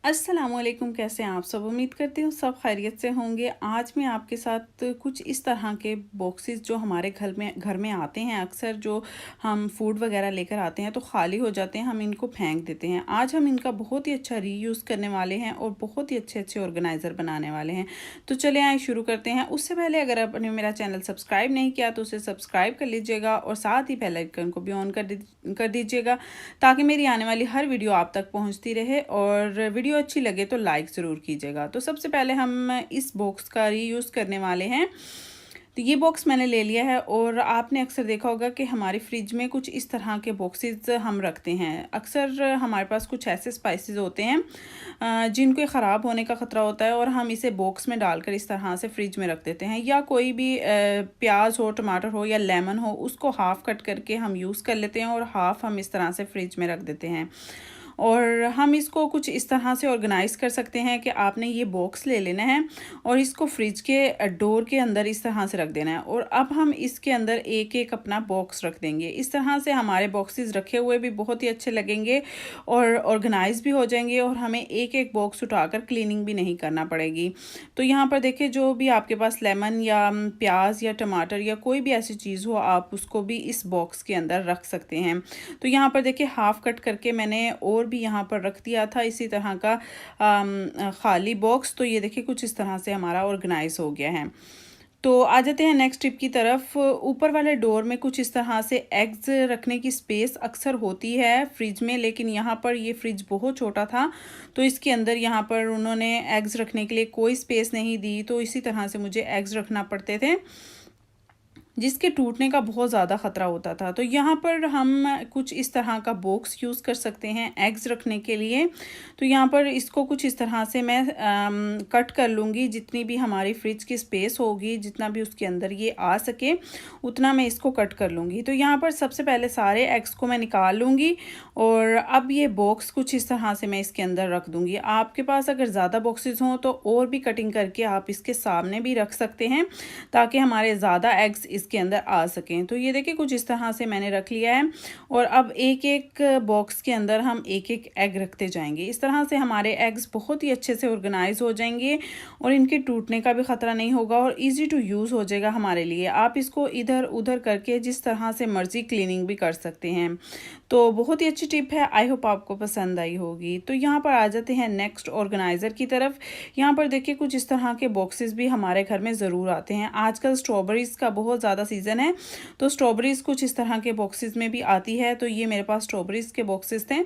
अस्सलामुअलैकुम, कैसे हैं आप सब। उम्मीद करती हूँ सब खैरियत से होंगे। आज मैं आपके साथ कुछ इस तरह के बॉक्सेस जो हमारे घर में आते हैं, अक्सर जो हम फूड वगैरह लेकर आते हैं तो ख़ाली हो जाते हैं, हम इनको फेंक देते हैं। आज हम इनका बहुत ही अच्छा रीयूज़ करने वाले हैं और बहुत ही अच्छे अच्छे ऑर्गेनाइज़र बनाने वाले हैं। तो चले आए शुरू करते हैं। उससे पहले अगर आपने मेरा चैनल सब्सक्राइब नहीं किया तो उसे सब्सक्राइब कर लीजिएगा और साथ ही बेल आइकन को भी ऑन कर दीजिएगा, ताकि मेरी आने वाली हर वीडियो आप तक पहुंचती रहे। और वीडियो अच्छी लगे तो लाइक ज़रूर कीजिएगा। तो सबसे पहले हम इस बॉक्स का रीयूज़ करने वाले हैं। तो ये बॉक्स मैंने ले लिया है और आपने अक्सर देखा होगा कि हमारी फ्रिज में कुछ इस तरह के बॉक्सेस हम रखते हैं। अक्सर हमारे पास कुछ ऐसे स्पाइसेस होते हैं जिनको ख़राब होने का ख़तरा होता है और हम इसे बॉक्स में डालकर इस तरह से फ्रिज में रख देते हैं। या कोई भी प्याज हो, टमाटर हो या लेमन हो, उसको हाफ़ कट करके हम यूज़ कर लेते हैं और हाफ़ हम इस तरह से फ्रिज में रख देते हैं। और हम इसको कुछ इस तरह से ऑर्गेनाइज़ कर सकते हैं कि आपने ये बॉक्स ले लेना है और इसको फ्रिज के डोर के अंदर इस तरह से रख देना है। और अब हम इसके अंदर एक एक अपना बॉक्स रख देंगे। इस तरह से हमारे बॉक्सेस रखे हुए भी बहुत ही अच्छे लगेंगे और ऑर्गेनाइज भी हो जाएंगे और हमें एक एक बॉक्स उठाकर क्लीनिंग भी नहीं करना पड़ेगी। तो यहाँ पर देखिए, जो भी आपके पास लेमन या प्याज या टमाटर या कोई भी ऐसी चीज़ हो, आप उसको भी इस बॉक्स के अंदर रख सकते हैं। तो यहाँ पर देखिए, हाफ कट करके मैंने और भी यहाँ पर रख दिया था इसी तरह का खाली बॉक्स। तो ये देखिए, कुछ इस तरह से हमारा ऑर्गेनाइज हो गया है। तो आ जाते हैं नेक्स्ट टिप की तरफ। ऊपर वाले डोर में कुछ इस तरह से एग्स रखने की स्पेस अक्सर होती है फ्रिज में, लेकिन यहाँ पर ये फ्रिज बहुत छोटा था तो इसके अंदर यहाँ पर उन्होंने एग्स रखने के लिए कोई स्पेस नहीं दी। तो इसी तरह से मुझे एग्स रखना पड़ते थे, जिसके टूटने का बहुत ज़्यादा ख़तरा होता था। तो यहाँ पर हम कुछ इस तरह का बॉक्स यूज़ कर सकते हैं एग्स रखने के लिए। तो यहाँ पर इसको कुछ इस तरह से मैं कट कर लूँगी। जितनी भी हमारी फ्रिज की स्पेस होगी, जितना भी उसके अंदर ये आ सके, उतना मैं इसको कट कर लूँगी। तो यहाँ पर सबसे पहले सारे एग्स को मैं निकाल लूँगी और अब ये बॉक्स कुछ इस तरह से मैं इसके अंदर रख दूँगी। आपके पास अगर ज़्यादा बॉक्सेस हों तो और भी कटिंग करके आप इसके सामने भी रख सकते हैं, ताकि हमारे ज़्यादा एग्स इसके अंदर आ सकें। तो ये देखिए, कुछ इस तरह से मैंने रख लिया है और अब एक एक बॉक्स के अंदर हम एक एक एग रखते जाएंगे। इस तरह से हमारे एग्स बहुत ही अच्छे से ऑर्गेनाइज हो जाएंगे और इनके टूटने का भी ख़तरा नहीं होगा और इजी टू यूज़ हो जाएगा हमारे लिए। आप इसको इधर उधर करके जिस तरह से मर्ज़ी क्लीनिंग भी कर सकते हैं। तो बहुत ही अच्छी टिप है, आई होप आपको पसंद आई होगी। तो यहाँ पर आ जाते हैं नेक्स्ट ऑर्गेनाइज़र की तरफ। यहाँ पर देखिए, कुछ इस तरह के बॉक्सेस भी हमारे घर में ज़रूर आते हैं। आजकल स्ट्रॉबेरीज़ का बहुत ज़्यादा सीज़न है, तो स्ट्रॉबेरीज़ कुछ इस तरह के बॉक्सेस में भी आती है। तो ये मेरे पास स्ट्रॉबेरीज़ के बॉक्सेस थे,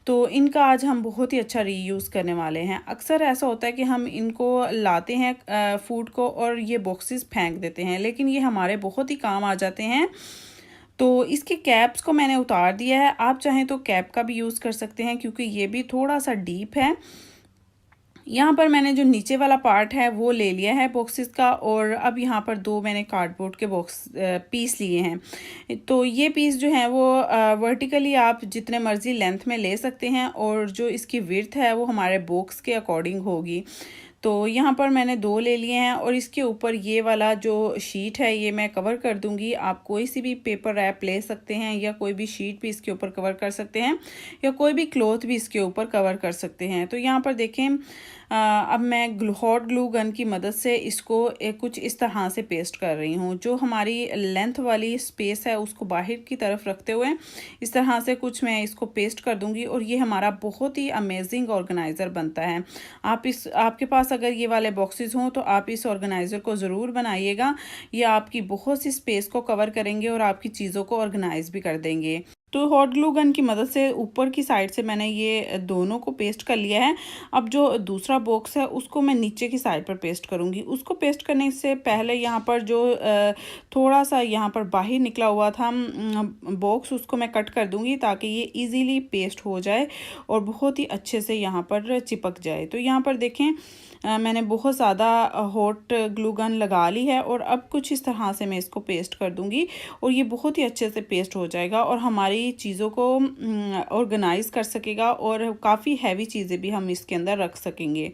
तो इनका आज हम बहुत ही अच्छा रीयूज़ करने वाले हैं। अक्सर ऐसा होता है कि हम इनको लाते हैं फूड को और ये बॉक्सेस फेंक देते हैं, लेकिन ये हमारे बहुत ही काम आ जाते हैं। तो इसके कैप्स को मैंने उतार दिया है। आप चाहें तो कैप का भी यूज़ कर सकते हैं, क्योंकि ये भी थोड़ा सा डीप है। यहाँ पर मैंने जो नीचे वाला पार्ट है वो ले लिया है बॉक्सेस का, और अब यहाँ पर दो मैंने कार्डबोर्ड के बॉक्स पीस लिए हैं। तो ये पीस जो है वो वर्टिकली आप जितने मर्ज़ी लेंथ में ले सकते हैं और जो इसकी विड्थ है वो हमारे बॉक्स के अकॉर्डिंग होगी। तो यहाँ पर मैंने दो ले लिए हैं और इसके ऊपर ये वाला जो शीट है ये मैं कवर कर दूँगी। आप कोई सी भी पेपर रैप ले सकते हैं या कोई भी शीट भी इसके ऊपर कवर कर सकते हैं या कोई भी क्लॉथ भी इसके ऊपर कवर कर सकते हैं। तो यहाँ पर देखें, अब मैं हॉट ग्लू गन की मदद से इसको कुछ इस तरह से पेस्ट कर रही हूँ। जो हमारी लेंथ वाली स्पेस है उसको बाहर की तरफ रखते हुए इस तरह से कुछ मैं इसको पेस्ट कर दूँगी और ये हमारा बहुत ही अमेजिंग ऑर्गेनाइज़र बनता है। आपके पास अगर ये वाले बॉक्सेस हों तो आप इस ऑर्गेनाइज़र को ज़रूर बनाइएगा। ये आपकी बहुत सी स्पेस को कवर करेंगे और आपकी चीज़ों को ऑर्गेनाइज भी कर देंगे। तो हॉट ग्लू गन की मदद से ऊपर की साइड से मैंने ये दोनों को पेस्ट कर लिया है। अब जो दूसरा बॉक्स है उसको मैं नीचे की साइड पर पेस्ट करूँगी। उसको पेस्ट करने से पहले यहाँ पर जो थोड़ा सा यहाँ पर बाहर निकला हुआ था बॉक्स, उसको मैं कट कर दूँगी ताकि ये इजीली पेस्ट हो जाए और बहुत ही अच्छे से यहाँ पर चिपक जाए। तो यहाँ पर देखें, मैंने बहुत ज़्यादा हॉट ग्लू गन लगा ली है और अब कुछ इस तरह से मैं इसको पेस्ट कर दूँगी और ये बहुत ही अच्छे से पेस्ट हो जाएगा और हमारी चीज़ों को ऑर्गेनाइज़ कर सकेगा और काफ़ी हैवी चीज़ें भी हम इसके अंदर रख सकेंगे।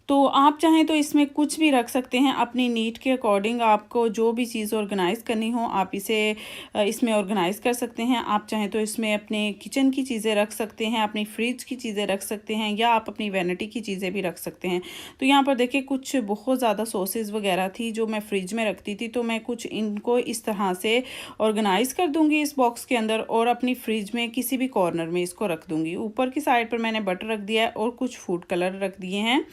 तो आप चाहें तो इसमें कुछ भी रख सकते हैं अपनी नीड के अकॉर्डिंग। आपको जो भी चीज़ ऑर्गेनाइज़ करनी हो आप इसे इसमें ऑर्गेनाइज़ कर सकते हैं। आप चाहें तो इसमें अपने किचन की चीज़ें रख सकते हैं, अपनी फ्रिज की चीज़ें रख सकते हैं, या आप अपनी वैनिटी की चीज़ें भी रख सकते हैं। तो यहाँ पर देखिए कुछ बहुत ज़्यादा सॉसेस वगैरह थी जो मैं फ्रिज में रखती थी, तो मैं कुछ इनको इस तरह से ऑर्गेनाइज़ कर दूँगी इस बॉक्स के अंदर, और अपनी फ्रिज में किसी भी कॉर्नर में इसको रख दूँगी। ऊपर की साइड पर मैंने बटर रख दिया है और कुछ फूड कलर रख दिए हैं,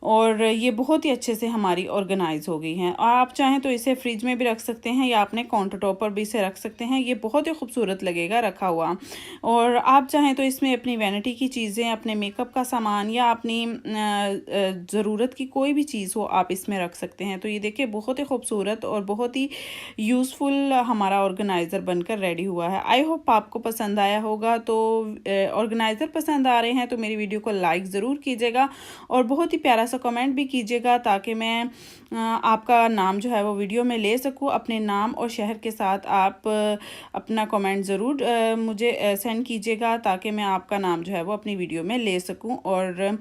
और ये बहुत ही अच्छे से हमारी ऑर्गेनाइज हो गई हैं। और आप चाहें तो इसे फ्रिज में भी रख सकते हैं, या अपने काउंटर टॉप पर भी इसे रख सकते हैं। ये बहुत ही खूबसूरत लगेगा रखा हुआ। और आप चाहें तो इसमें अपनी वैनिटी की चीज़ें, अपने मेकअप का सामान, या अपनी ज़रूरत की कोई भी चीज़ हो आप इसमें रख सकते हैं। तो ये देखिए बहुत ही खूबसूरत और बहुत ही यूज़फुल हमारा ऑर्गेनाइज़र बनकर रेडी हुआ है। आई होप आपको पसंद आया होगा। तो ऑर्गेनाइज़र पसंद आ रहे हैं तो मेरी वीडियो को लाइक ज़रूर कीजिएगा, और बहुत ही प्यारा सा कमेंट भी कीजिएगा, ताकि मैं आपका नाम जो है वो वीडियो में ले सकूं। अपने नाम और शहर के साथ आप अपना कमेंट ज़रूर मुझे सेंड कीजिएगा, ताकि मैं आपका नाम जो है वो अपनी वीडियो में ले सकूं। और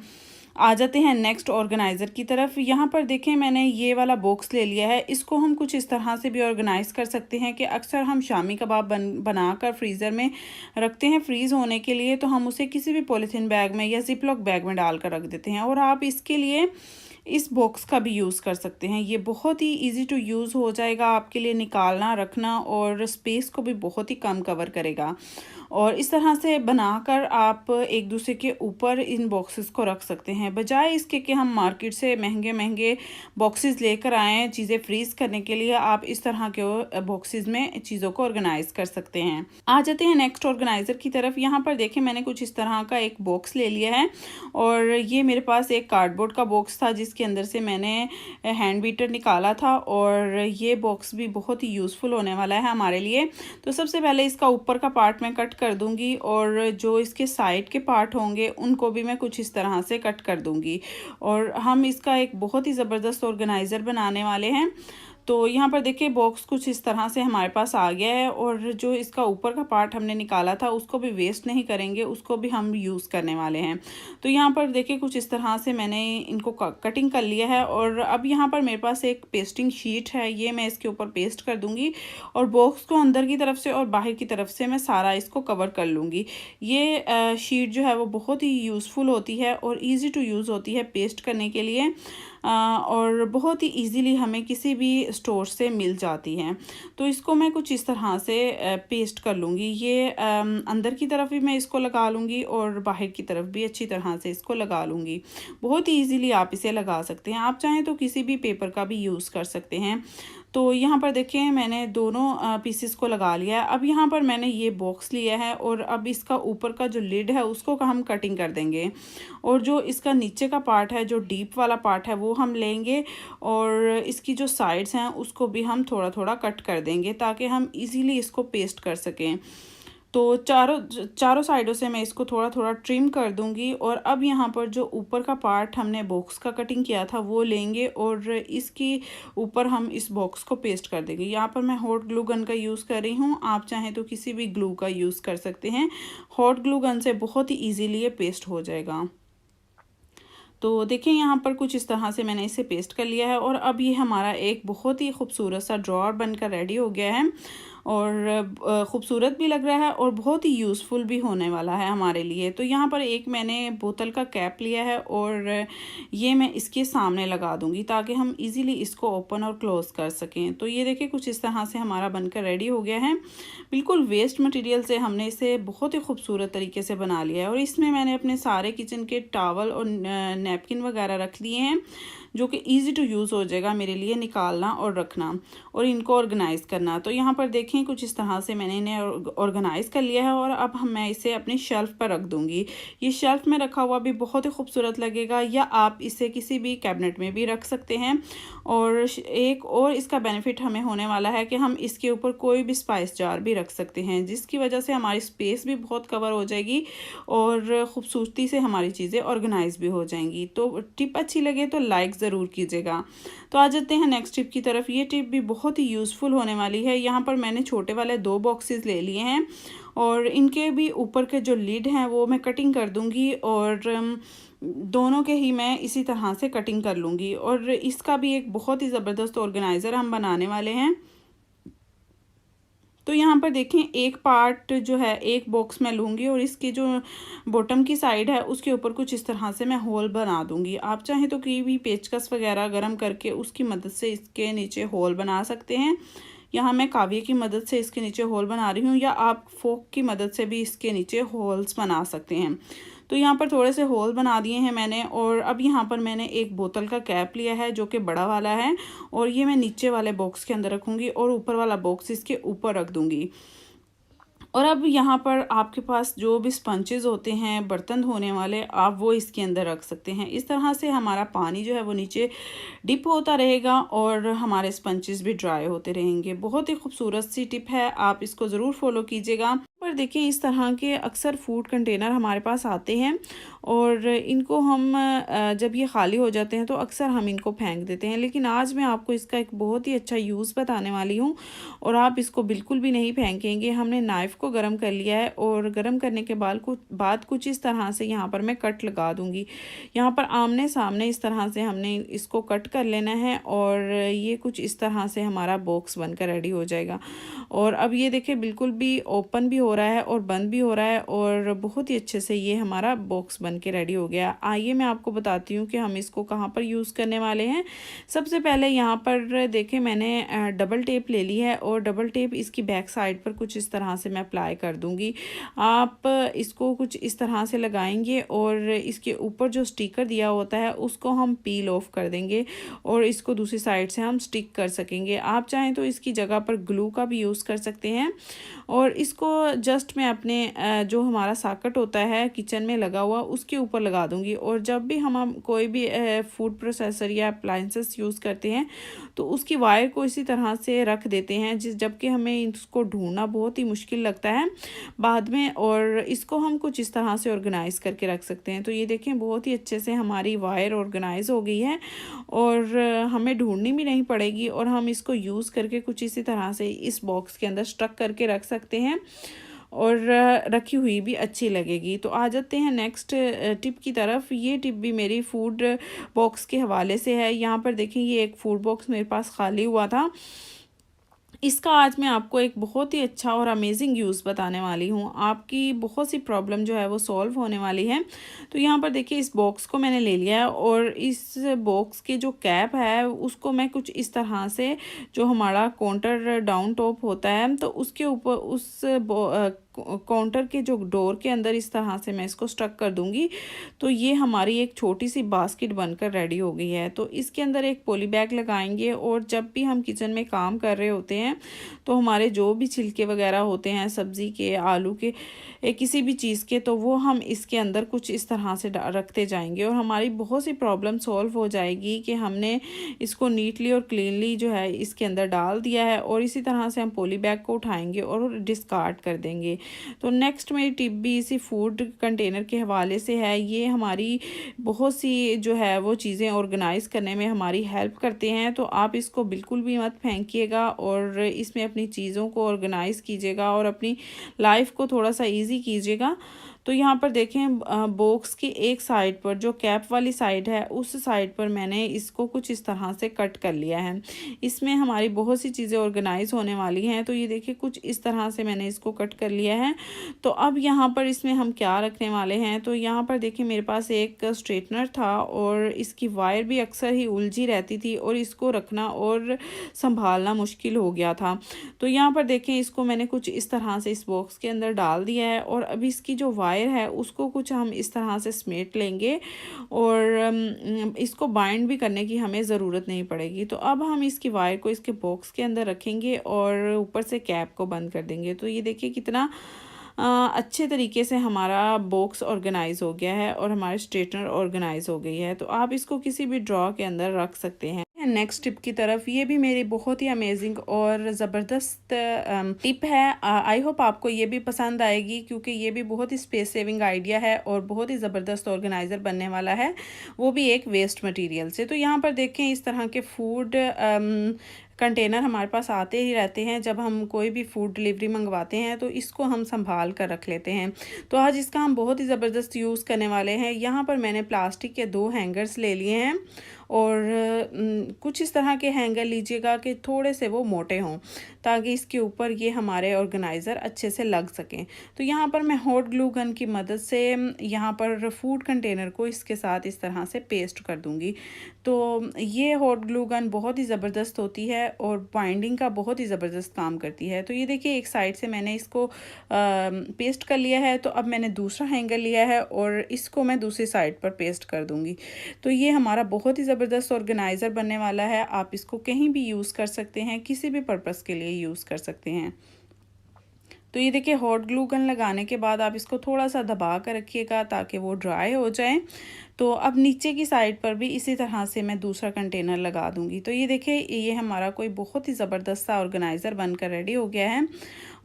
आ जाते हैं नेक्स्ट ऑर्गेनाइज़र की तरफ। यहाँ पर देखें मैंने ये वाला बॉक्स ले लिया है। इसको हम कुछ इस तरह से भी ऑर्गेनाइज़ कर सकते हैं कि अक्सर हम शामी कबाब बनाकर फ्रीज़र में रखते हैं फ्रीज़ होने के लिए, तो हम उसे किसी भी पॉलीथीन बैग में या जिपलॉक बैग में डालकर रख देते हैं। और आप इसके लिए इस बॉक्स का भी यूज़ कर सकते हैं। ये बहुत ही इजी टू यूज़ हो जाएगा आपके लिए, निकालना रखना, और स्पेस को भी बहुत ही कम कवर करेगा। और इस तरह से बनाकर आप एक दूसरे के ऊपर इन बॉक्सेस को रख सकते हैं, बजाय इसके कि हम मार्केट से महंगे महंगे बॉक्सेस लेकर आएँ चीज़ें फ्रीज़ करने के लिए। आप इस तरह के बॉक्सेस में चीज़ों को ऑर्गेनाइज़ कर सकते हैं। आ जाते हैं नेक्स्ट ऑर्गेनाइज़र की तरफ। यहाँ पर देखें मैंने कुछ इस तरह का एक बॉक्स ले लिया है, और ये मेरे पास एक कार्डबोर्ड का बॉक्स था जिसके अंदर से मैंने हैंड बीटर निकाला था, और ये बॉक्स भी बहुत ही यूज़फुल होने वाला है हमारे लिए। तो सबसे पहले इसका ऊपर का पार्ट मैं कट कर दूंगी, और जो इसके साइड के पार्ट होंगे उनको भी मैं कुछ इस तरह से कट कर दूंगी, और हम इसका एक बहुत ही ज़बरदस्त ऑर्गेनाइज़र बनाने वाले हैं। तो यहाँ पर देखिए बॉक्स कुछ इस तरह से हमारे पास आ गया है, और जो इसका ऊपर का पार्ट हमने निकाला था उसको भी वेस्ट नहीं करेंगे, उसको भी हम यूज़ करने वाले हैं। तो यहाँ पर देखिए कुछ इस तरह से मैंने इनको कटिंग कर लिया है, और अब यहाँ पर मेरे पास एक पेस्टिंग शीट है, ये मैं इसके ऊपर पेस्ट कर दूँगी, और बॉक्स को अंदर की तरफ से और बाहर की तरफ से मैं सारा इसको कवर कर लूँगी। ये शीट जो है वो बहुत ही यूज़फुल होती है और ईज़ी टू यूज़ होती है पेस्ट करने के लिए, और बहुत ही इजीली हमें किसी भी स्टोर से मिल जाती हैं। तो इसको मैं कुछ इस तरह से पेस्ट कर लूँगी। ये अंदर की तरफ भी मैं इसको लगा लूँगी, और बाहर की तरफ भी अच्छी तरह से इसको लगा लूँगी। बहुत ही इजीली आप इसे लगा सकते हैं। आप चाहें तो किसी भी पेपर का भी यूज़ कर सकते हैं। तो यहाँ पर देखिए मैंने दोनों पीसेस को लगा लिया है। अब यहाँ पर मैंने ये बॉक्स लिया है, और अब इसका ऊपर का जो लिड है उसको हम कटिंग कर देंगे, और जो इसका नीचे का पार्ट है, जो डीप वाला पार्ट है, वो हम लेंगे, और इसकी जो साइड्स हैं उसको भी हम थोड़ा थोड़ा कट कर देंगे, ताकि हम इजीली इसको पेस्ट कर सकें। तो चारों साइडों से मैं इसको थोड़ा थोड़ा ट्रिम कर दूंगी। और अब यहाँ पर जो ऊपर का पार्ट हमने बॉक्स का कटिंग किया था वो लेंगे, और इसकी ऊपर हम इस बॉक्स को पेस्ट कर देंगे। यहाँ पर मैं हॉट ग्लू गन का यूज़ कर रही हूँ, आप चाहें तो किसी भी ग्लू का यूज़ कर सकते हैं। हॉट ग्लू गन से बहुत ही ईजीली ये पेस्ट हो जाएगा। तो देखिए यहाँ पर कुछ इस तरह से मैंने इसे पेस्ट कर लिया है, और अब ये हमारा एक बहुत ही खूबसूरत सा ड्रॉअर बनकर रेडी हो गया है, और ख़ूबसूरत भी लग रहा है और बहुत ही यूज़फुल भी होने वाला है हमारे लिए। तो यहाँ पर एक मैंने बोतल का कैप लिया है, और ये मैं इसके सामने लगा दूँगी, ताकि हम इजीली इसको ओपन और क्लोज़ कर सकें। तो ये देखिए कुछ इस तरह से हमारा बनकर रेडी हो गया है। बिल्कुल वेस्ट मटेरियल से हमने इसे बहुत ही खूबसूरत तरीके से बना लिया है, और इसमें मैंने अपने सारे किचन के टॉवल और नैपकिन वगैरह रख लिए हैं, जो कि ईजी टू यूज़ हो जाएगा मेरे लिए निकालना और रखना और इनको ऑर्गेनाइज़ करना। तो यहाँ पर देखें कुछ इस तरह से मैंने इन्हें ऑर्गेनाइज़ कर लिया है, और अब मैं इसे अपनी शेल्फ़ पर रख दूँगी। ये शेल्फ़ में रखा हुआ भी बहुत ही खूबसूरत लगेगा, या आप इसे किसी भी कैबिनेट में भी रख सकते हैं। और एक और इसका बेनिफिट हमें होने वाला है कि हम इसके ऊपर कोई भी स्पाइस जार भी रख सकते हैं, जिसकी वजह से हमारी स्पेस भी बहुत कवर हो जाएगी और ख़ूबसूरती से हमारी चीज़ें ऑर्गेनाइज भी हो जाएंगी। तो टिप अच्छी लगे तो लाइक ज़रूर कीजिएगा। तो आ जाते हैं नेक्स्ट टिप की तरफ। ये टिप भी बहुत ही यूज़फुल होने वाली है। यहाँ पर मैंने छोटे वाले 2 बॉक्सेस ले लिए हैं, और इनके भी ऊपर के जो लिड हैं वो मैं कटिंग कर दूंगी, और दोनों के ही मैं इसी तरह से कटिंग कर लूँगी। और इसका भी एक बहुत ही ज़बरदस्त ऑर्गेनाइज़र हम बनाने वाले हैं। तो यहाँ पर देखें, एक पार्ट जो है एक बॉक्स में लूँगी और इसकी जो बॉटम की साइड है उसके ऊपर कुछ इस तरह से मैं होल बना दूँगी। आप चाहें तो कोई भी पेचकस वगैरह गर्म करके उसकी मदद से इसके नीचे होल बना सकते हैं। यहाँ मैं काविये की मदद से इसके नीचे होल बना रही हूँ, या आप फोक की मदद से भी इसके नीचे होल्स बना सकते हैं। तो यहाँ पर थोड़े से होल बना दिए हैं मैंने, और अब यहाँ पर मैंने एक बोतल का कैप लिया है जो कि बड़ा वाला है, और ये मैं नीचे वाले बॉक्स के अंदर रखूँगी और ऊपर वाला बॉक्स इसके ऊपर रख दूँगी। और अब यहाँ पर आपके पास जो भी स्पंचेस होते हैं बर्तन धोने वाले, आप वो इसके अंदर रख सकते हैं। इस तरह से हमारा पानी जो है वो नीचे डिप होता रहेगा और हमारे स्पंचेस भी ड्राई होते रहेंगे। बहुत ही खूबसूरत सी टिप है, आप इसको ज़रूर फॉलो कीजिएगा। पर देखें, इस तरह के अक्सर फूड कंटेनर हमारे पास आते हैं और इनको हम जब ये ख़ाली हो जाते हैं तो अक्सर हम इनको फेंक देते हैं, लेकिन आज मैं आपको इसका एक बहुत ही अच्छा यूज़ बताने वाली हूँ और आप इसको बिल्कुल भी नहीं फेंकेंगे। हमने नाइफ़ को गर्म कर लिया है और गर्म करने के बाद कुछ इस तरह से यहाँ पर मैं कट लगा दूँगी। यहाँ पर आमने सामने इस तरह से हमने इसको कट कर लेना है और ये कुछ इस तरह से हमारा बॉक्स बनकर रेडी हो जाएगा। और अब ये देखिए, बिल्कुल भी ओपन भी हो रहा है और बंद भी हो रहा है और बहुत ही अच्छे से ये हमारा बॉक्स बन के रेडी हो गया। आइए मैं आपको बताती हूँ कि हम इसको कहाँ पर यूज़ करने वाले हैं। सबसे पहले यहाँ पर देखें, मैंने डबल टेप ले ली है और डबल टेप इसकी बैक साइड पर कुछ इस तरह से मैं अप्लाई कर दूँगी। आप इसको कुछ इस तरह से लगाएंगे और इसके ऊपर जो स्टिकर दिया होता है उसको हम पील ऑफ कर देंगे और इसको दूसरी साइड से हम स्टिक कर सकेंगे। आप चाहें तो इसकी जगह पर ग्लू का भी यूज़ कर सकते हैं। और इसको जस्ट मैं अपने जो हमारा सॉकेट होता है किचन में लगा हुआ उसके ऊपर लगा दूंगी। और जब भी हम कोई भी फूड प्रोसेसर या अप्लाइंसेस यूज़ करते हैं तो उसकी वायर को इसी तरह से रख देते हैं, जबकि हमें इसको ढूंढना बहुत ही मुश्किल लगता है बाद में, और इसको हम कुछ इस तरह से ऑर्गेनाइज़ करके रख सकते हैं। तो ये देखें, बहुत ही अच्छे से हमारी वायर ऑर्गेनाइज़ हो गई है और हमें ढूंढनी भी नहीं पड़ेगी और हम इसको यूज़ करके कुछ इसी तरह से इस बॉक्स के अंदर स्टक करके रख सकते हैं और रखी हुई भी अच्छी लगेगी। तो आ जाते हैं नेक्स्ट टिप की तरफ। ये टिप भी मेरी फूड बॉक्स के हवाले से है। यहाँ पर देखें, ये एक फूड बॉक्स मेरे पास खाली हुआ था, इसका आज मैं आपको एक बहुत ही अच्छा और अमेजिंग यूज़ बताने वाली हूँ। आपकी बहुत सी प्रॉब्लम जो है वो सॉल्व होने वाली है। तो यहाँ पर देखिए, इस बॉक्स को मैंने ले लिया है और इस बॉक्स के जो कैप है उसको मैं कुछ इस तरह से, जो हमारा काउंटर डाउन टॉप होता है तो उसके ऊपर उस काउंटर के जो डोर के अंदर इस तरह से मैं इसको स्टक कर दूंगी। तो ये हमारी एक छोटी सी बास्केट बनकर रेडी हो गई है। तो इसके अंदर एक पॉली बैग लगाएंगे और जब भी हम किचन में काम कर रहे होते हैं तो हमारे जो भी छिलके वगैरह होते हैं सब्ज़ी के, आलू के, किसी भी चीज़ के, तो वो हम इसके अंदर कुछ इस तरह से रखते जाएंगे और हमारी बहुत सी प्रॉब्लम सॉल्व हो जाएगी कि हमने इसको नीटली और क्लीनली जो है इसके अंदर डाल दिया है। और इसी तरह से हम पॉली बैग को उठाएंगे और डिस्कार्ड कर देंगे। तो नेक्स्ट मेरी टिप भी इसी फूड कंटेनर के हवाले से है। ये हमारी बहुत सी जो है वो चीज़ें ऑर्गेनाइज़ करने में हमारी हेल्प करते हैं। तो आप इसको बिल्कुल भी मत फेंकिएगा और इसमें अपनी चीज़ों को ऑर्गेनाइज़ कीजिएगा और अपनी लाइफ को थोड़ा सा ईजी कीजिएगा। तो यहाँ पर देखें, बॉक्स की एक साइड पर जो कैप वाली साइड है उस साइड पर मैंने इसको कुछ इस तरह से कट कर लिया है। इसमें हमारी बहुत सी चीज़ें ऑर्गेनाइज होने वाली हैं। तो ये देखिए, कुछ इस तरह से मैंने इसको कट कर लिया है। तो अब यहाँ पर इसमें हम क्या रखने वाले हैं, तो यहाँ पर देखिए, मेरे पास एक स्ट्रेटनर था और इसकी वायर भी अक्सर ही उलझी रहती थी और इसको रखना और संभालना मुश्किल हो गया था। तो यहाँ पर देखें, इसको मैंने कुछ इस तरह से इस बॉक्स के अंदर डाल दिया है और अब इसकी जो वायर है उसको कुछ हम इस तरह से समेट लेंगे और इसको बाइंड भी करने की हमें ज़रूरत नहीं पड़ेगी। तो अब हम इसकी वायर को इसके बॉक्स के अंदर रखेंगे और ऊपर से कैप को बंद कर देंगे। तो ये देखिए, कितना अच्छे तरीके से हमारा बॉक्स ऑर्गेनाइज हो गया है और हमारी स्ट्रेटनर ऑर्गेनाइज हो गई है। तो आप इसको किसी भी ड्रॉ के अंदर रख सकते हैं। नेक्स्ट टिप की तरफ, ये भी मेरी बहुत ही अमेजिंग और ज़बरदस्त टिप है। आई होप आपको ये भी पसंद आएगी क्योंकि ये भी बहुत ही स्पेस सेविंग आइडिया है और बहुत ही ज़बरदस्त ऑर्गेनाइज़र बनने वाला है, वो भी एक वेस्ट मटेरियल से। तो यहाँ पर देखें, इस तरह के फूड कंटेनर हमारे पास आते ही रहते हैं जब हम कोई भी फूड डिलीवरी मंगवाते हैं, तो इसको हम संभाल कर रख लेते हैं। तो आज इसका हम बहुत ही ज़बरदस्त यूज़ करने वाले हैं। यहाँ पर मैंने प्लास्टिक के 2 हैंगर्स ले लिए हैं और कुछ इस तरह के हैंगर लीजिएगा कि थोड़े से वो मोटे हों, ताकि इसके ऊपर ये हमारे ऑर्गेनाइज़र अच्छे से लग सकें। तो यहाँ पर मैं हॉट ग्लू गन की मदद से यहाँ पर फूड कंटेनर को इसके साथ इस तरह से पेस्ट कर दूँगी। तो ये हॉट ग्लू गन बहुत ही ज़बरदस्त होती है और बाइंडिंग का बहुत ही ज़बरदस्त काम करती है। तो ये देखिए, एक साइड से मैंने इसको पेस्ट कर लिया है। तो अब मैंने दूसरा हैंगर लिया है और इसको मैं दूसरी साइड पर पेस्ट कर दूँगी। तो ये हमारा बहुत ही ज़बरदस्त ऑर्गेनाइज़र बनने वाला है। आप इसको कहीं भी यूज़ कर सकते हैं, किसी भी पर्पज़ के लिए यूज़ कर सकते हैं। तो ये देखिए, हॉट ग्लू गन लगाने के बाद आप इसको थोड़ा सा दबा कर रखिएगा ताकि वो ड्राई हो जाए। तो अब नीचे की साइड पर भी इसी तरह से मैं दूसरा कंटेनर लगा दूंगी। तो ये देखिए, ये हमारा कोई बहुत ही ज़बरदस्त सा ऑर्गेनाइज़र बनकर रेडी हो गया है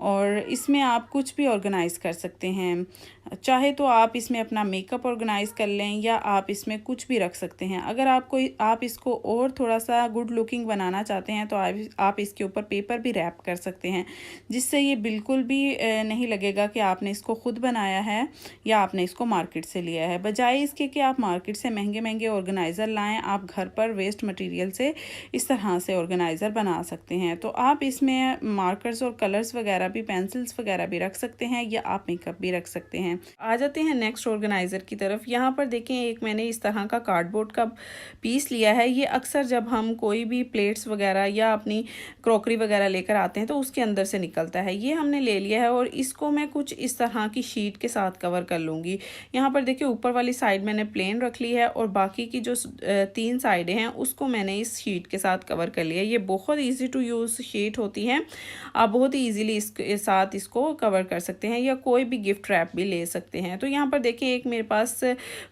और इसमें आप कुछ भी ऑर्गेनाइज़ कर सकते हैं। चाहे तो आप इसमें अपना मेकअप ऑर्गेनाइज़ कर लें या आप इसमें कुछ भी रख सकते हैं। अगर आप इसको और थोड़ा सा गुड लुकिंग बनाना चाहते हैं तो आप इसके ऊपर पेपर भी रैप कर सकते हैं, जिससे ये बिल्कुल भी नहीं लगेगा कि आपने इसको खुद बनाया है या आपने इसको मार्केट से लिया है। बजाय इसके कि आप मार्केट से महंगे महंगे ऑर्गेनाइज़र लाएं, आप घर पर वेस्ट मटेरियल से इस तरह से ऑर्गेनाइज़र बना सकते हैं। तो आप इसमें मार्कर्स और कलर्स वगैरह भी, पेंसिल्स वगैरह भी रख सकते हैं या आप मेकअप भी रख सकते हैं। आ जाते हैं नेक्स्ट ऑर्गेनाइज़र की तरफ। यहाँ पर देखें, एक मैंने इस तरह का कार्डबोर्ड का पीस लिया है। ये अक्सर जब हम कोई भी प्लेट्स वगैरह या अपनी क्रॉकरी वगैरह लेकर आते हैं तो उसके अंदर से निकलता है। ये हमने ले लिया है और इसको मैं कुछ इस तरह की शीट के साथ कवर कर लूँगी। यहाँ पर देखिए, ऊपर वाली साइड मैंने प्लेन रख ली है और बाकी की जो 3 साइडें हैं उसको मैंने इस शीट के साथ कवर कर लिया। ये बहुत ईजी टू यूज़ शीट होती है। आप बहुत ही ईजिली इसके साथ इसको कवर कर सकते हैं या कोई भी गिफ्ट रैप भी ले सकते हैं। तो यहाँ पर देखिए, एक मेरे पास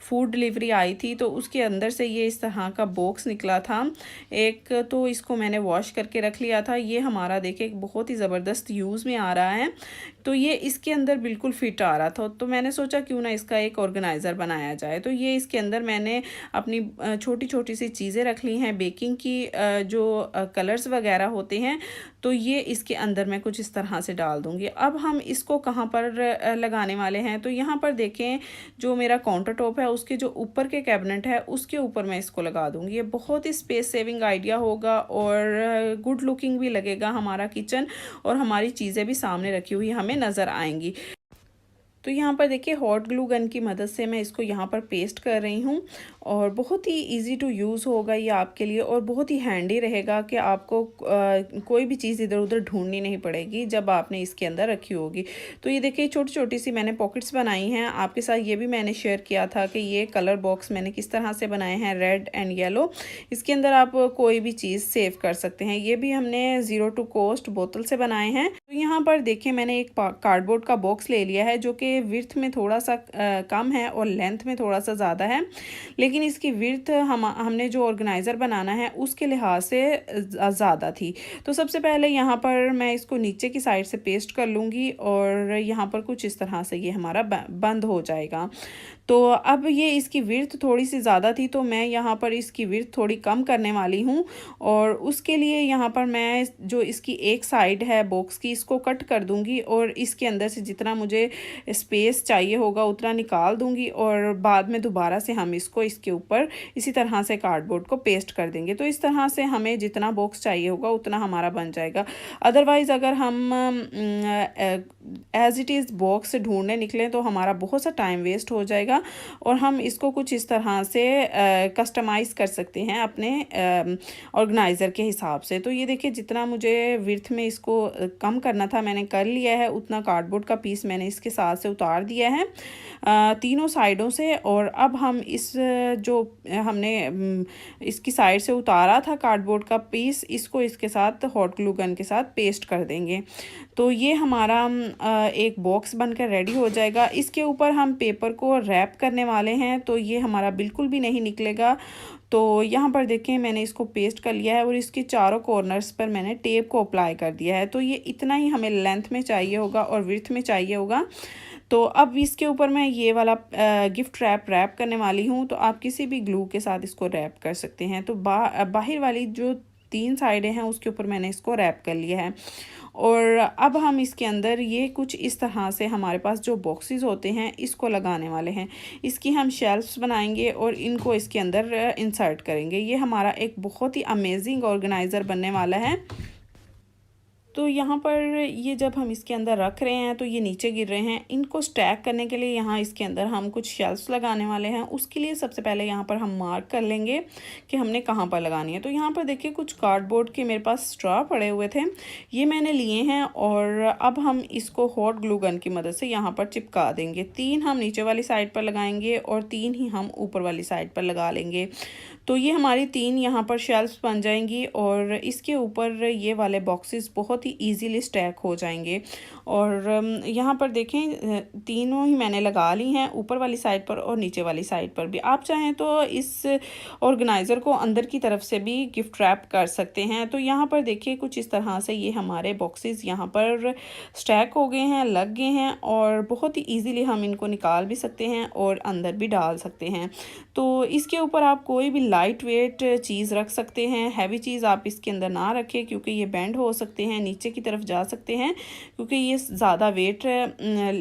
फूड डिलीवरी आई थी तो उसके अंदर से ये इस तरह का बॉक्स निकला था। एक तो इसको मैंने वॉश करके रख लिया था। ये हमारा देखिए बहुत ही ज़बरदस्त यूज़ में आ रहा है। तो ये इसके अंदर बिल्कुल फिट आ रहा था, तो मैंने सोचा क्यों ना इसका एक ऑर्गेनाइज़र बनाया जाए। तो ये इसके अंदर मैंने अपनी छोटी छोटी सी चीज़ें रख ली हैं बेकिंग की, जो कलर्स वगैरह होते हैं, तो ये इसके अंदर मैं कुछ इस तरह से डाल दूँगी। अब हम इसको कहाँ पर लगाने वाले हैं, तो यहाँ पर देखें, जो मेरा काउंटर टॉप है उसके जो ऊपर के कैबिनेट है उसके ऊपर मैं इसको लगा दूँगी। ये बहुत ही स्पेस सेविंग आइडिया होगा और गुड लुकिंग भी लगेगा हमारा किचन, और हमारी चीज़ें भी सामने रखी हुई हमें नज़र आएंगी। तो यहाँ पर देखिए, हॉट ग्लू गन की मदद से मैं इसको यहाँ पर पेस्ट कर रही हूँ और बहुत ही इजी टू यूज़ होगा ये आपके लिए, और बहुत ही हैंडी रहेगा कि आपको कोई भी चीज़ इधर उधर ढूंढनी नहीं पड़ेगी जब आपने इसके अंदर रखी होगी। तो ये देखिए, छोटी छोटी सी मैंने पॉकेट्स बनाई हैं। आपके साथ ये भी मैंने शेयर किया था कि ये कलर बॉक्स मैंने किस तरह से बनाए हैं, रेड एंड येलो। इसके अंदर आप कोई भी चीज़ सेव कर सकते हैं। ये भी हमने ज़ीरो टू कॉस्ट बोतल से बनाए हैं। तो यहाँ पर देखिए, मैंने एक कार्डबोर्ड का बॉक्स ले लिया है जो कि विड्थ में थोड़ा सा कम है और लेंथ में थोड़ा सा ज़्यादा है, लेकिन इसकी विड्थ हमने जो ऑर्गेनाइज़र बनाना है उसके लिहाज से ज़्यादा थी। तो सबसे पहले यहाँ पर मैं इसको नीचे की साइड से पेस्ट कर लूँगी और यहाँ पर कुछ इस तरह से ये हमारा बंद हो जाएगा। तो अब ये इसकी विड्थ थोड़ी सी ज़्यादा थी, तो मैं यहाँ पर इसकी विड्थ थोड़ी कम करने वाली हूँ, और उसके लिए यहाँ पर मैं जो इसकी एक साइड है बॉक्स की, इसको कट कर दूँगी और इसके अंदर से जितना मुझे स्पेस चाहिए होगा उतना निकाल दूँगी, और बाद में दोबारा से हम इसको इसके ऊपर इसी तरह से कार्डबोर्ड को पेस्ट कर देंगे। तो इस तरह से हमें जितना बॉक्स चाहिए होगा उतना हमारा बन जाएगा। अदरवाइज़ अगर हम एज़ इट इज़ बॉक्स ढूंढने निकलें तो हमारा बहुत सा टाइम वेस्ट हो जाएगा, और हम इसको कुछ इस तरह से कस्टमाइज़ कर सकते हैं अपने ऑर्गेनाइज़र के हिसाब से। तो ये देखिए, जितना मुझे विड्थ में इसको कम करना था मैंने कर लिया है, उतना कार्डबोर्ड का पीस मैंने इसके साथ से उतार दिया है तीनों साइडों से। और अब हम इस जो हमने इसकी साइड से उतारा था कार्डबोर्ड का पीस, इसको इसके साथ हॉट ग्लू गन के साथ पेस्ट कर देंगे। तो ये हमारा एक बॉक्स बनकर रेडी हो जाएगा। इसके ऊपर हम पेपर को रैप करने वाले हैं, तो ये हमारा बिल्कुल भी नहीं निकलेगा। तो यहाँ पर देखें, मैंने इसको पेस्ट कर लिया है और इसके चारों कॉर्नर्स पर मैंने टेप को अप्लाई कर दिया है। तो ये इतना ही हमें लेंथ में चाहिए होगा और विड्थ में चाहिए होगा। तो अब इसके ऊपर मैं ये वाला गिफ्ट रैप करने वाली हूँ। तो आप किसी भी ग्लू के साथ इसको रैप कर सकते हैं। तो बाहर वाली जो 3 साइडें हैं उसके ऊपर मैंने इसको रैप कर लिया है। और अब हम इसके अंदर ये कुछ इस तरह से हमारे पास जो बॉक्सेस होते हैं इसको लगाने वाले हैं। इसकी हम शेल्फ्स बनाएंगे और इनको इसके अंदर इंसर्ट करेंगे। ये हमारा एक बहुत ही अमेजिंग ऑर्गेनाइज़र बनने वाला है। तो यहाँ पर ये जब हम इसके अंदर रख रहे हैं तो ये नीचे गिर रहे हैं। इनको स्टैक करने के लिए यहाँ इसके अंदर हम कुछ शेल्फ्स लगाने वाले हैं। उसके लिए सबसे पहले यहाँ पर हम मार्क कर लेंगे कि हमने कहाँ पर लगानी है। तो यहाँ पर देखिए कुछ कार्डबोर्ड के मेरे पास स्ट्रॉ पड़े हुए थे, ये मैंने लिए हैं और अब हम इसको हॉट ग्लू गन की मदद से यहाँ पर चिपका देंगे। 3 हम नीचे वाली साइड पर लगाएंगे और 3 ही हम ऊपर वाली साइड पर लगा लेंगे। तो ये हमारी 3 यहाँ पर शेल्फ्स बन जाएंगी और इसके ऊपर ये वाले बॉक्सेस बहुत ही इजीली स्टैक हो जाएंगे। और यहाँ पर देखें तीनों ही मैंने लगा ली हैं, ऊपर वाली साइड पर और नीचे वाली साइड पर भी। आप चाहें तो इस ऑर्गेनाइज़र को अंदर की तरफ से भी गिफ्ट रैप कर सकते हैं। तो यहाँ पर देखिए कुछ इस तरह से ये हमारे बॉक्सेस यहाँ पर स्टैक हो गए हैं, लग गए हैं और बहुत ही ईजीली हम इनको निकाल भी सकते हैं और अंदर भी डाल सकते हैं। तो इसके ऊपर आप कोई भी लाइट वेट चीज़ रख सकते हैं। हैवी चीज़ आप इसके अंदर ना रखें क्योंकि ये बेंड हो सकते हैं, नीचे की तरफ जा सकते हैं क्योंकि ये ज़्यादा वेट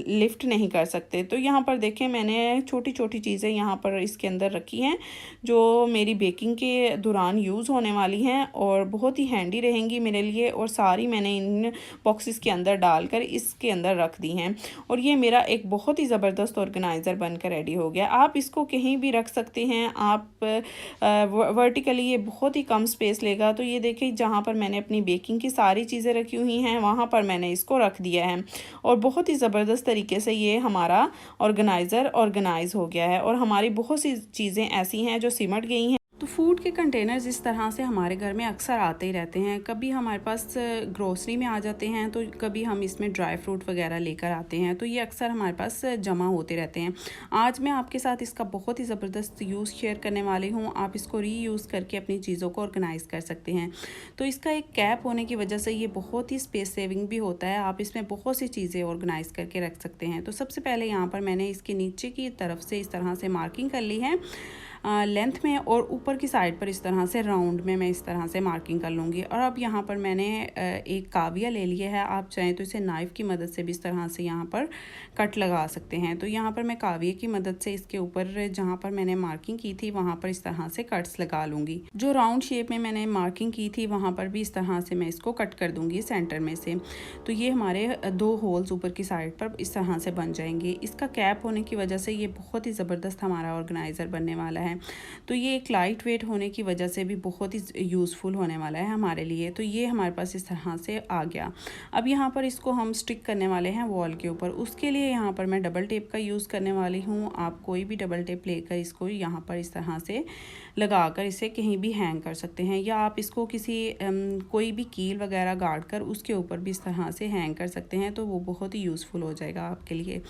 लिफ्ट नहीं कर सकते। तो यहाँ पर देखें मैंने छोटी छोटी चीज़ें यहाँ पर इसके अंदर रखी हैं जो मेरी बेकिंग के दौरान यूज़ होने वाली हैं और बहुत ही हैंडी रहेंगी मेरे लिए। और सारी मैंने इन बॉक्सेस के अंदर डालकर इसके अंदर रख दी हैं और ये मेरा एक बहुत ही ज़बरदस्त ऑर्गेनाइज़र बनकर रेडी हो गया। आप इसको कहीं भी रख सकते हैं। आप वर्टिकली ये बहुत ही कम स्पेस लेगा। तो ये देखिए जहाँ पर मैंने अपनी बेकिंग की सारी चीज़ें रखी हुई हैं वहाँ पर मैंने इसको रख दिया है और बहुत ही ज़बरदस्त तरीके से ये हमारा ऑर्गेनाइज़र ऑर्गेनाइज हो गया है। और हमारी बहुत सी चीज़ें ऐसी हैं जो सिमट गई हैं। तो फूड के कंटेनर्स इस तरह से हमारे घर में अक्सर आते ही रहते हैं। कभी हमारे पास ग्रोसरी में आ जाते हैं तो कभी हम इसमें ड्राई फ्रूट वगैरह लेकर आते हैं। तो ये अक्सर हमारे पास जमा होते रहते हैं। आज मैं आपके साथ इसका बहुत ही ज़बरदस्त यूज़ शेयर करने वाली हूँ। आप इसको रीयूज़ करके अपनी चीज़ों को ऑर्गेनाइज़ कर सकते हैं। तो इसका एक कैप होने की वजह से ये बहुत ही स्पेस सेविंग भी होता है। आप इसमें बहुत सी चीज़ें ऑर्गेनाइज़ करके रख सकते हैं। तो सबसे पहले यहाँ पर मैंने इसके नीचे की तरफ से इस तरह से मार्किंग कर ली है लेंथ में और ऊपर की साइड पर इस तरह से राउंड में मैं इस तरह से मार्किंग कर लूँगी। और अब यहाँ पर मैंने एक काविया ले लिया है। आप चाहें तो इसे नाइफ़ की मदद से भी इस तरह से यहाँ पर कट लगा सकते हैं। तो यहाँ पर मैं काविया की मदद से इसके ऊपर जहाँ पर मैंने मार्किंग की थी वहाँ पर इस तरह से कट्स लगा लूँगी। जो राउंड शेप में मैंने मार्किंग की थी वहाँ पर भी इस तरह से मैं इसको कट कर दूँगी सेंटर में से। तो ये हमारे 2 होल्स यूज़ ऊपर की साइड पर इस तरह से बन जाएंगे। इसका कैप होने की वजह से ये बहुत ही ज़बरदस्त हमारा ऑर्गेनाइज़र बनने वाला है। तो ये एक लाइट वेट होने की वजह से भी बहुत ही यूज़फुल होने वाला है हमारे लिए। तो ये हमारे पास इस तरह से आ गया। अब यहाँ पर इसको हम स्टिक करने वाले हैं वॉल के ऊपर। उसके लिए यहाँ पर मैं डबल टेप का यूज़ करने वाली हूँ। आप कोई भी डबल टेप लेकर इसको यहाँ पर इस तरह से लगाकर इसे कहीं भी हैंग कर सकते हैं, या आप इसको किसी कोई भी कील वगैरह गाड़ कर उसके ऊपर भी इस तरह से हैंग कर सकते हैं। तो वो बहुत ही यूज़फुल हो जाएगा आपके लिए।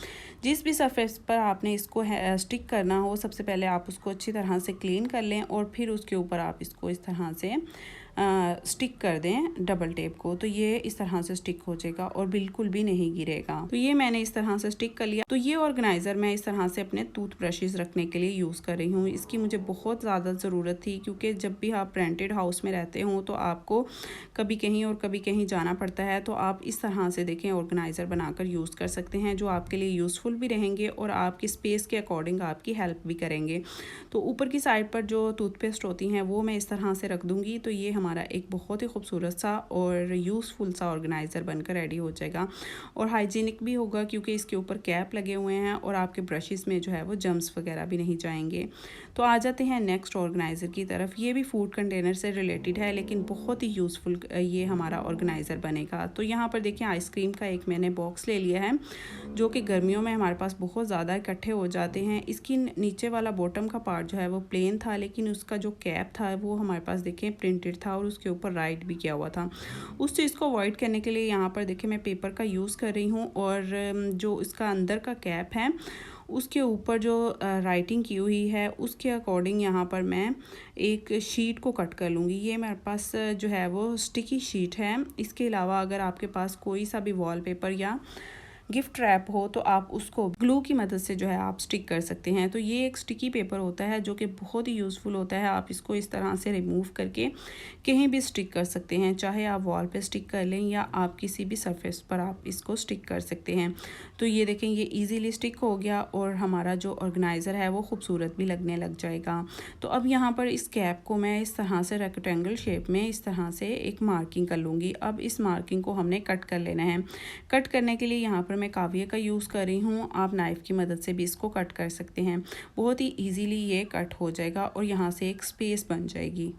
जिस भी सरफेस पर आपने इसको स्टिक करना हो, सबसे पहले आप उसको अच्छी तरह से क्लीन कर लें और फिर उसके ऊपर आप इसको इस तरह से स्टिक कर दें डबल टेप को। तो ये इस तरह से स्टिक हो जाएगा और बिल्कुल भी नहीं गिरेगा। तो ये मैंने इस तरह से स्टिक कर लिया। तो ये ऑर्गेनाइज़र मैं इस तरह से अपने टूथ ब्रशेज़ रखने के लिए यूज़ कर रही हूँ। इसकी मुझे बहुत ज़्यादा ज़रूरत थी, क्योंकि जब भी आप रेंटेड हाउस में रहते हो तो आपको कभी कहीं और कभी कहीं जाना पड़ता है। तो आप इस तरह से देखें ऑर्गेनाइज़र बनाकर यूज़ कर सकते हैं, जो आपके लिए यूज़फुल भी रहेंगे और आपकी स्पेस के अकॉर्डिंग आपकी हेल्प भी करेंगे। तो ऊपर की साइड पर जो टूथपेस्ट होती हैं वो मैं इस तरह से रख दूँगी। तो ये हमारा एक बहुत ही खूबसूरत सा और यूज़फुल सा ऑर्गेनाइज़र बनकर रेडी हो जाएगा और हाइजीनिक भी होगा, क्योंकि इसके ऊपर कैप लगे हुए हैं और आपके ब्रशेस में जो है वो जम्स वगैरह भी नहीं जाएंगे। तो आ जाते हैं नेक्स्ट ऑर्गेनाइज़र की तरफ। ये भी फूड कंटेनर से रिलेटेड है, लेकिन बहुत ही यूज़फुल ये हमारा ऑर्गेनाइज़र बनेगा। तो यहाँ पर देखिए आइसक्रीम का एक मैंने बॉक्स ले लिया है, जो कि गर्मियों में हमारे पास बहुत ज़्यादा इकट्ठे हो जाते हैं। इसकी नीचे वाला बॉटम का पार्ट जो है वो प्लेन था, लेकिन उसका जो कैप था वो हमारे पास देखें प्रिंटेड था और उसके ऊपर राइट भी किया हुआ था। उस चीज़ को अवॉइड करने के लिए यहाँ पर देखिए मैं पेपर का यूज़ कर रही हूँ, और जो इसका अंदर का कैप है उसके ऊपर जो राइटिंग की हुई है उसके अकॉर्डिंग यहाँ पर मैं एक शीट को कट कर लूँगी। ये मेरे पास जो है वो स्टिकी शीट है। इसके अलावा अगर आपके पास कोई सा भी वॉलपेपर या गिफ्ट रैप हो तो आप उसको ग्लू की मदद से जो है आप स्टिक कर सकते हैं। तो ये एक स्टिकी पेपर होता है जो कि बहुत ही यूज़फुल होता है। आप इसको इस तरह से रिमूव करके कहीं भी स्टिक कर सकते हैं, चाहे आप वॉल पे स्टिक कर लें या आप किसी भी सरफेस पर आप इसको स्टिक कर सकते हैं। तो ये देखें, ये इजीली स्टिक हो गया और हमारा जो ऑर्गेनाइज़र है वो खूबसूरत भी लगने लग जाएगा। तो अब यहाँ पर इस कैप को मैं इस तरह से रेक्टेंगल शेप में इस तरह से एक मार्किंग कर लूँगी। अब इस मार्किंग को हमने कट कर लेना है। कट करने के लिए यहाँ पर मैं काविये का यूज़ कर रही हूँ, आप नाइफ़ की मदद से भी इसको कट कर सकते हैं। बहुत ही ईजीली ये कट हो जाएगा और यहाँ से एक स्पेस बन जाएगी।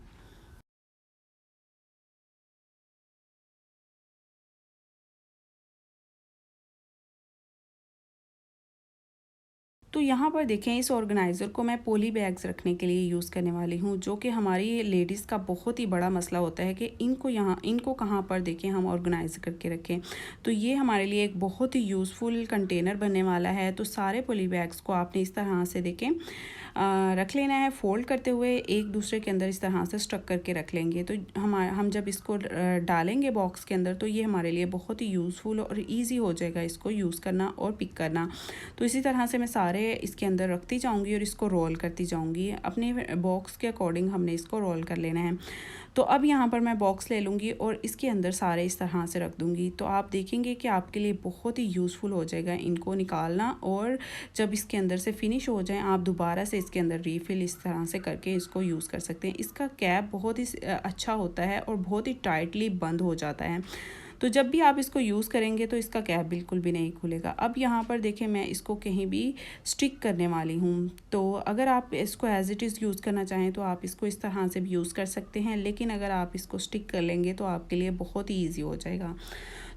तो यहाँ पर देखें, इस ऑर्गेनाइज़र को मैं पॉली बैग्स रखने के लिए यूज़ करने वाली हूँ, जो कि हमारी लेडीज़ का बहुत ही बड़ा मसला होता है कि इनको कहाँ पर देखें हम ऑर्गेनाइज करके रखें। तो ये हमारे लिए एक बहुत ही यूज़फुल कंटेनर बनने वाला है। तो सारे पॉली बैग्स को आपने इस तरह से देखें रख लेना है, फोल्ड करते हुए एक दूसरे के अंदर इस तरह से स्टक करके रख लेंगे। तो हम जब इसको डालेंगे बॉक्स के अंदर तो ये हमारे लिए बहुत ही यूज़फुल और ईजी हो जाएगा इसको यूज़ करना और पिक करना। तो इसी तरह से मैं सारे इसके अंदर रखती जाऊंगी और इसको रोल करती जाऊंगी। अपने बॉक्स के अकॉर्डिंग हमने इसको रोल कर लेना है। तो अब यहाँ पर मैं बॉक्स ले लूँगी और इसके अंदर सारे इस तरह से रख दूँगी। तो आप देखेंगे कि आपके लिए बहुत ही यूज़फुल हो जाएगा इनको निकालना, और जब इसके अंदर से फिनिश हो जाए आप दोबारा से इसके अंदर रीफ़िल इस तरह से करके इसको यूज़ कर सकते हैं। इसका कैप बहुत ही अच्छा होता है और बहुत ही टाइटली बंद हो जाता है। तो जब भी आप इसको यूज़ करेंगे तो इसका कैप बिल्कुल भी नहीं खुलेगा। अब यहाँ पर देखें, मैं इसको कहीं भी स्टिक करने वाली हूँ। तो अगर आप इसको एज़ इट इज़ यूज़ करना चाहें तो आप इसको इस तरह से भी यूज़ कर सकते हैं, लेकिन अगर आप इसको स्टिक कर लेंगे तो आपके लिए बहुत ही ईजी हो जाएगा।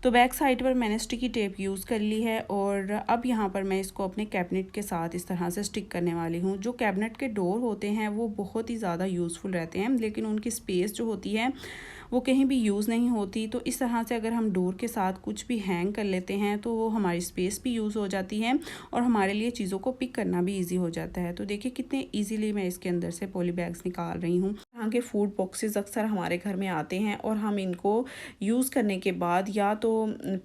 तो बैक साइड पर मैंने स्टिकी टेप यूज़ कर ली है और अब यहाँ पर मैं इसको अपने कैबिनेट के साथ इस तरह से स्टिक करने वाली हूँ। जो कैबिनेट के डोर होते हैं वो बहुत ही ज़्यादा यूज़फुल रहते हैं, लेकिन उनकी स्पेस जो होती है वो कहीं भी यूज़ नहीं होती। तो इस तरह से अगर हम डोर के साथ कुछ भी हैंग कर लेते हैं तो वो हमारी स्पेस भी यूज़ हो जाती है और हमारे लिए चीज़ों को पिक करना भी ईजी हो जाता है। तो देखिए कितने ईजीली मैं इसके अंदर से पॉली बैग्स निकाल रही हूँ। यहाँ के फूड बॉक्सेस अक्सर हमारे घर में आते हैं और हम इनको यूज़ करने के बाद या तो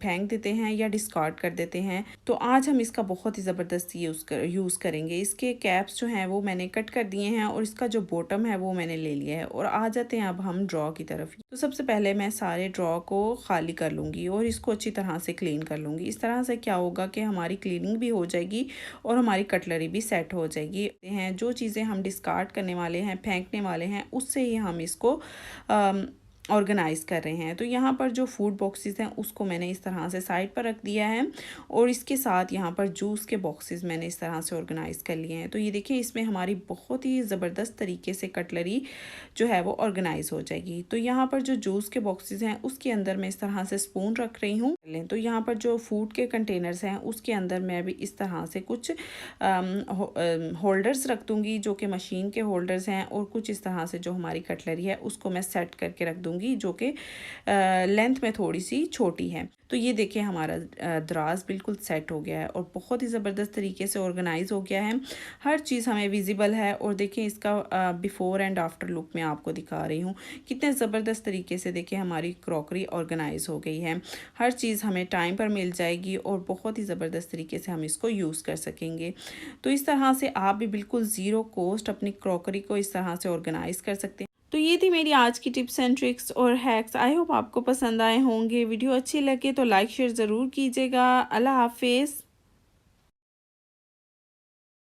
फेंक देते हैं या डिस्कार्ड कर देते हैं। तो आज हम इसका बहुत ही ज़बरदस्त यूज़ करेंगे। इसके कैप्स जो हैं वो मैंने कट कर दिए हैं और इसका जो बॉटम है वो मैंने ले लिया है। और आ जाते हैं अब हम ड्रॉ की तरफ। तो सबसे पहले मैं सारे ड्रॉ को खाली कर लूँगी और इसको अच्छी तरह से क्लीन कर लूँगी। इस तरह से क्या होगा कि हमारी क्लीनिंग भी हो जाएगी और हमारी कटलरी भी सेट हो जाएगी। जो चीज़ें हम डिस्कार्ड करने वाले हैं, फेंकने वाले हैं, उससे ही हम इसको ऑर्गेनाइज़ कर रहे हैं। तो यहाँ पर जो फूड बॉक्सेस हैं उसको मैंने इस तरह से साइड पर रख दिया है और इसके साथ यहाँ पर जूस के बॉक्सेस मैंने इस तरह से ऑर्गेनाइज़ कर लिए हैं। तो ये देखिए, इसमें हमारी बहुत ही ज़बरदस्त तरीके से कटलरी जो है वो ऑर्गेनाइज़ हो जाएगी। तो यहाँ पर जो जूस के बॉक्सेस हैं उसके अंदर मैं इस तरह से स्पून रख रही हूँ। तो यहाँ पर जो फूड के कंटेनर्स हैं उसके अंदर मैं भी इस तरह से कुछ होल्डर्स रख दूँगी जो कि मशीन के होल्डर्स हैं, और कुछ इस तरह से जो हमारी कटलरी है उसको मैं सेट करके रख दूँगी जो कि लेंथ में थोड़ी सी छोटी है। तो ये देखिए, हमारा दराज बिल्कुल सेट हो गया है और बहुत ही ज़बरदस्त तरीके से ऑर्गेनाइज हो गया है। हर चीज़ हमें विजिबल है और देखिए इसका बिफ़ोर एंड आफ्टर लुक मैं आपको दिखा रही हूँ। कितने ज़बरदस्त तरीके से देखिए हमारी क्रॉकरी ऑर्गेनाइज हो गई है। हर चीज़ हमें टाइम पर मिल जाएगी और बहुत ही ज़बरदस्त तरीके से हम इसको यूज़ कर सकेंगे। तो इस तरह से आप भी बिल्कुल ज़ीरो कॉस्ट अपनी क्रॉकरी को इस तरह से ऑर्गेनाइज कर सकते हैं। तो ये थी मेरी आज की टिप्स एंड ट्रिक्स और हैक्स। आई होप आपको पसंद आए होंगे। वीडियो अच्छी लगे तो लाइक शेयर ज़रूर कीजिएगा। अल्लाह हाफिज़।